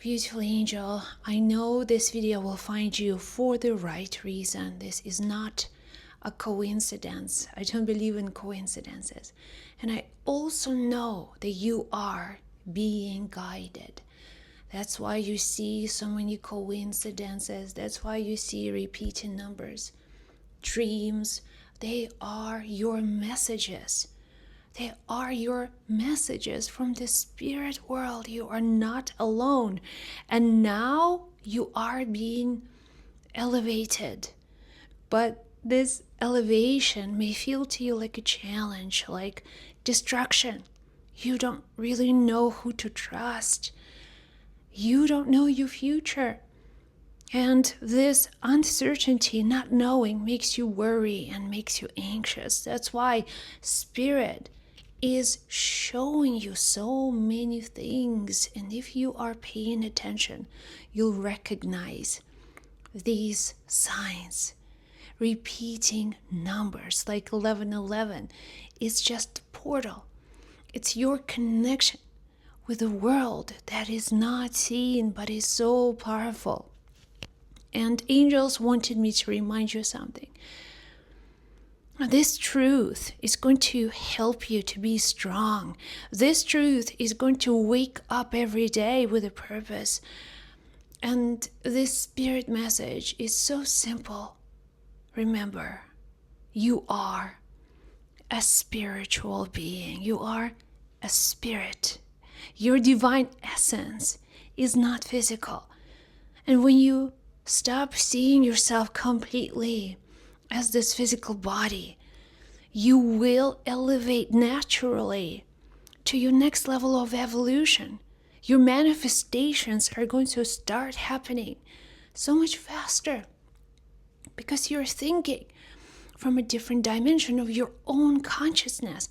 Beautiful angel, I know this video will find you for the right reason. This is not a coincidence. I don't believe in coincidences. And I also know that you are being guided. That's why you see so many coincidences. That's why you see repeating numbers. Dreams, they are your messages. They are your messages from the spirit world. You are not alone. And now you are being elevated. But this elevation may feel to you like a challenge, like distraction. You don't really know who to trust. You don't know your future. And this uncertainty, not knowing, makes you worry and makes you anxious. That's why Spirit is showing you so many things. And if you are paying attention, you'll recognize these signs. Repeating numbers like 1111 is just a portal. It's your connection with a world that is not seen but is so powerful. And angels wanted me to remind you something. This truth is going to help you to be strong. This truth is going to wake up every day with a purpose. And this spirit message is so simple. Remember, you are a spiritual being. You are a spirit. Your divine essence is not physical. And when you stop seeing yourself completely as this physical body, you will elevate naturally to your next level of evolution. Your manifestations are going to start happening so much faster because you're thinking from a different dimension of your own consciousness.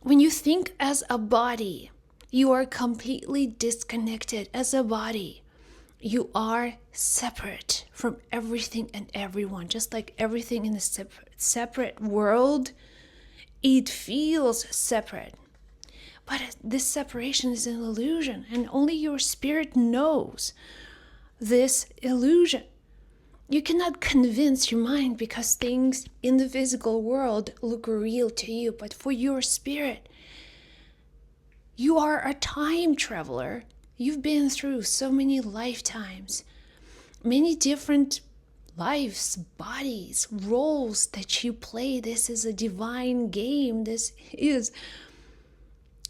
When you think as a body, you are completely disconnected as a body. You are separate from everything and everyone. Just like everything in a separate world, it feels separate. But this separation is an illusion, and only your spirit knows this illusion. You cannot convince your mind because things in the physical world look real to you, but for your spirit, you are a time traveler. You've been through so many lifetimes, many different lives, bodies, roles that you play. This is a divine game. This is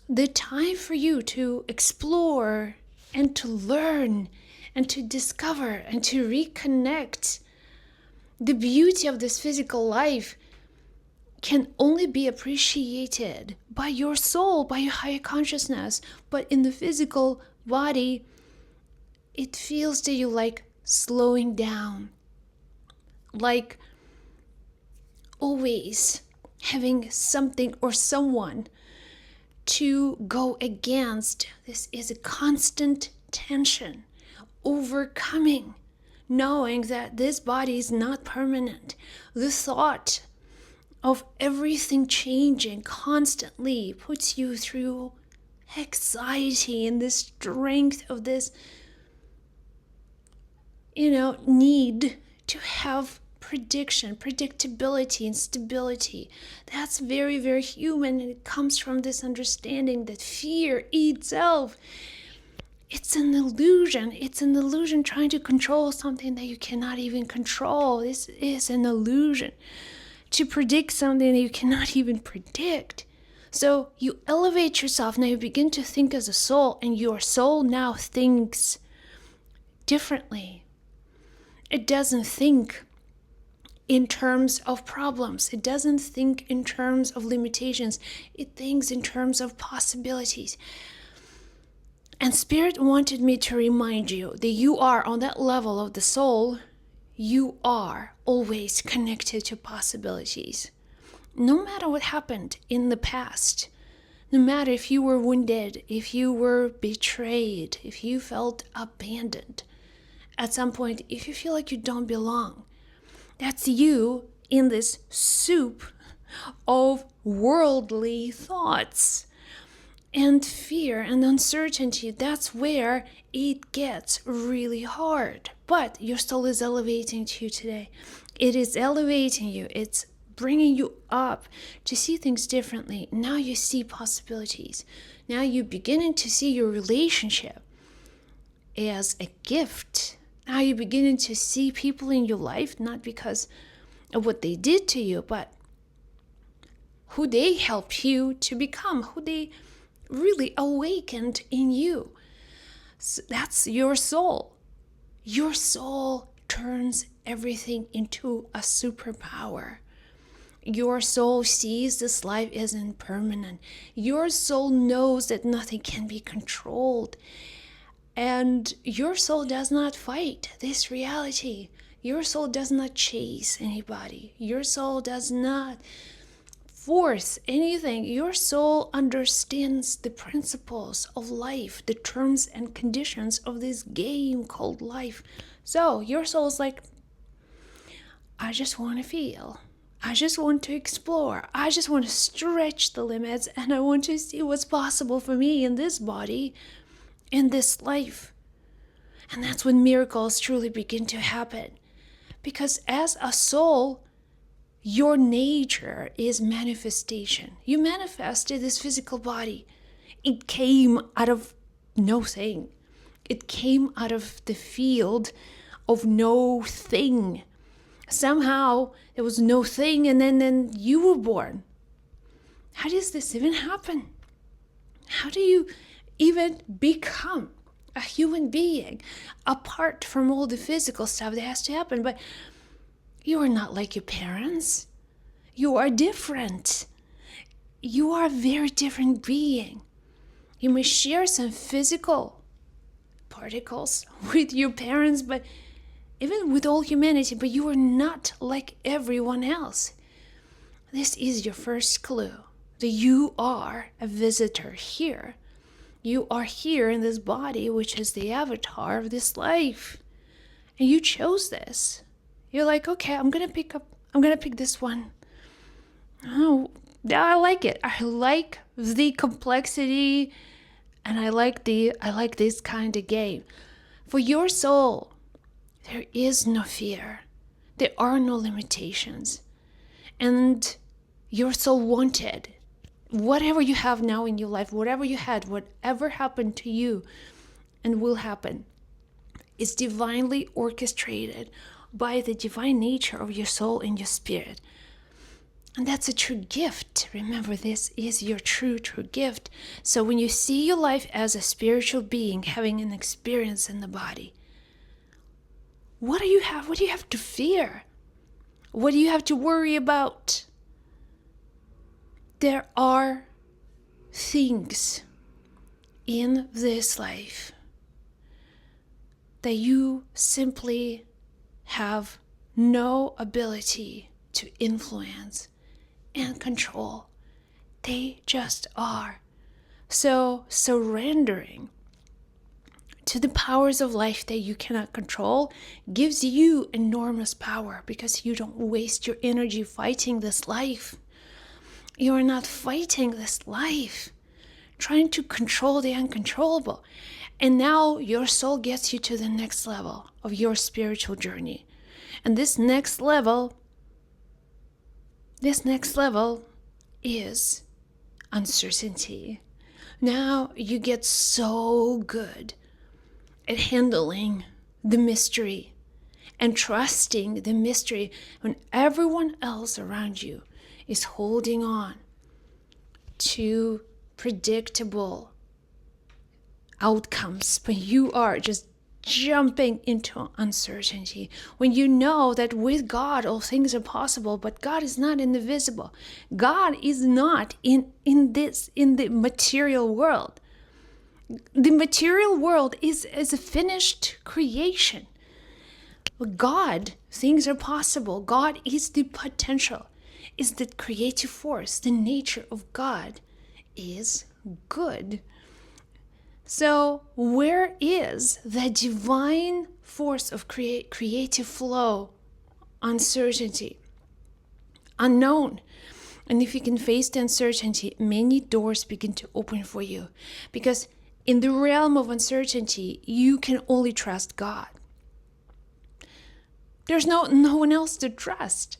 the time for you to explore and to learn and to discover and to reconnect. The beauty of this physical life can only be appreciated by your soul, by your higher consciousness. But in the physical body, it feels to you like slowing down, like always having something or someone to go against. This is a constant tension, overcoming, knowing that this body is not permanent. The thought of everything changing constantly puts you through anxiety and the strength of this, need to have prediction, predictability, and stability. That's very, very human, and it comes from this understanding that fear itself, it's an illusion. It's an illusion trying to control something that you cannot even control. This is an illusion. To predict something that you cannot even predict. So you elevate yourself. Now you begin to think as a soul, and your soul now thinks differently. It doesn't think in terms of problems. It doesn't think in terms of limitations. It thinks in terms of possibilities. And Spirit wanted me to remind you that you are on that level of the soul. You are always connected to possibilities. No matter what happened in the past, no matter if you were wounded, if you were betrayed, if you felt abandoned, at some point, if you feel like you don't belong, that's you in this soup of worldly thoughts. And fear and uncertainty, that's where it gets really hard. But your soul is elevating to you today. It is elevating you. It's bringing you up to see things differently. Now you see possibilities. Now you're beginning to see your relationship as a gift. Now you're beginning to see people in your life, not because of what they did to you, but who they helped you to become, who they really awakened in you. So that's your soul. Your soul turns everything into a superpower. Your soul sees this life as impermanent. Your soul knows that nothing can be controlled. And your soul does not fight this reality. Your soul does not chase anybody. Your soul does not force anything. Your soul understands the principles of life, the terms and conditions of this game called life. So your soul is like, I just want to feel. I just want to explore. I just want to stretch the limits, and I want to see what's possible for me in this body, in this life. And that's when miracles truly begin to happen. Because as a soul, your nature is manifestation. You manifested this physical body. It came out of no thing. It came out of the field of no thing. Somehow there was no thing, and then you were born. How does this even happen? How do you even become a human being apart from all the physical stuff that has to happen? But you are not like your parents. You are different. You are a very different being. You may share some physical particles with your parents, but even with all humanity, but you are not like everyone else. This is your first clue that you are a visitor here. You are here in this body, which is the avatar of this life. And you chose this. You're like, okay, I'm gonna pick this one. Oh, I like it. I like the complexity, and I like this kind of game. For your soul, there is no fear. There are no limitations. And your soul wanted whatever you have now in your life, whatever you had, whatever happened to you and will happen, is divinely orchestrated by the divine nature of your soul and your spirit. And that's a true gift. Remember, this is your true gift. So when you see your life as a spiritual being having an experience in the body, what do you have? What do you have to fear? What do you have to worry about? There are things in this life that you simply have no ability to influence and control. They just are. So surrendering to the powers of life that you cannot control gives you enormous power, because you don't waste your energy fighting this life. You are not fighting this life, trying to control the uncontrollable. And now your soul gets you to the next level of your spiritual journey. And this next level is uncertainty. Now you get so good at handling the mystery and trusting the mystery when everyone else around you is holding on to predictable outcomes, but you are just jumping into uncertainty. When you know that with God all things are possible, but God is not in the visible. God is not in the material world. The material world is a finished creation. With God, things are possible. God is the potential, is the creative force. The nature of God is good. So where is the divine force of creative flow? Uncertainty, unknown. And if you can face the uncertainty, many doors begin to open for you. Because in the realm of uncertainty, you can only trust God. There's no one else to trust.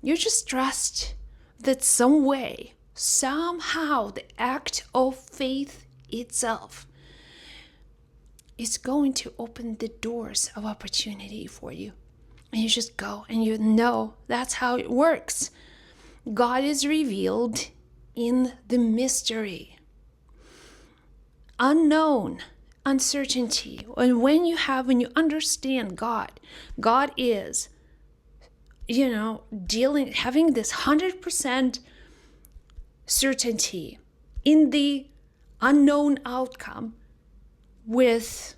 You just trust that some way, somehow, the act of faith itself is going to open the doors of opportunity for you. And you just go and you know that's how it works. God is revealed in the mystery. Unknown, uncertainty. And when you understand God is, having this 100% certainty in the unknown outcome with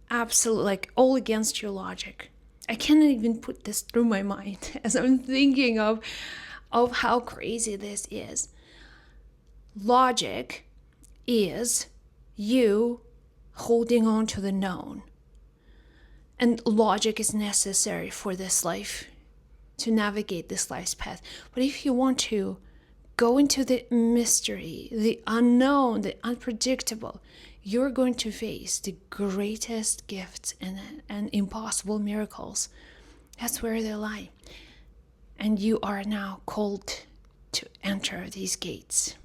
absolute, all against your logic. I cannot even put this through my mind as I'm thinking of how crazy this is. Logic is you holding on to the known. And logic is necessary for this life, to navigate this life's path. But if you want to go into the mystery, the unknown, the unpredictable, you're going to face the greatest gifts and impossible miracles. That's where they lie. And you are now called to enter these gates.